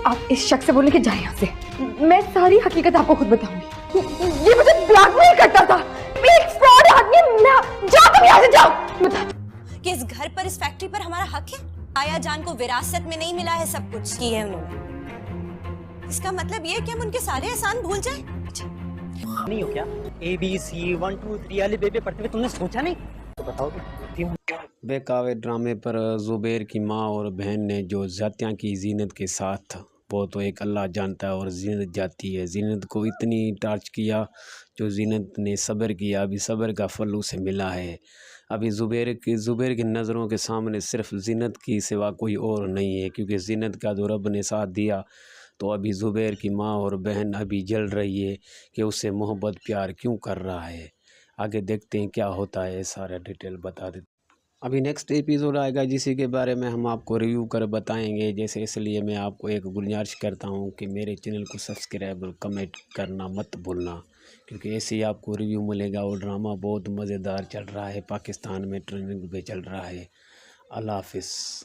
आप इस शख्स से बोलने के जाए यहाँ से, मैं सारी हकीकत आपको खुद बताऊंगी। ये मुझे ब्लैकमेल करता था, एक फ्रॉड आदमी। मैं जाओ, तुम यहाँ से जाओ। बता कि इस घर पर, इस फैक्ट्री पर हमारा हक है। आया जान को विरासत में नहीं मिला है सब कुछ की है उन्होंने। इसका मतलब ये है कि हम उनके सारे एहसान भूल जाएं? नहीं हो क्या? ABC 1 2 3 वाले बेबे पढ़ते हुए तुमने सोचा नहीं? तो बताओ बेकावे ड्रामे पर ज़ुबैर की माँ और बहन ने जो ज़्यादतियाँ की ज़ीनत के साथ, वो तो एक अल्लाह जानता है। और ज़ीनत जाती है, ज़ीनत को इतनी टार्च किया, जो ज़ीनत ने सब्र किया, अभी सब्र का फल उसे मिला है। अभी ज़ुबैर की नज़रों के सामने सिर्फ ज़ीनत की सिवा कोई और नहीं है, क्योंकि ज़ीनत का जो रब ने साथ दिया, तो अभी ज़ुबैर की माँ और बहन अभी जल रही है कि उससे मोहब्बत प्यार क्यों कर रहा है। आगे देखते हैं क्या होता है, सारा डिटेल बता देते। अभी नेक्स्ट एपिसोड आएगा जिसी के बारे में हम आपको रिव्यू कर बताएंगे। जैसे इसलिए मैं आपको एक गुजारिश करता हूं कि मेरे चैनल को सब्सक्राइब और कमेंट करना मत भूलना, क्योंकि ऐसे ही आपको रिव्यू मिलेगा। और ड्रामा बहुत मज़ेदार चल रहा है, पाकिस्तान में ट्रेंडिंग पे चल रहा है। अल्लाह हाफिज़।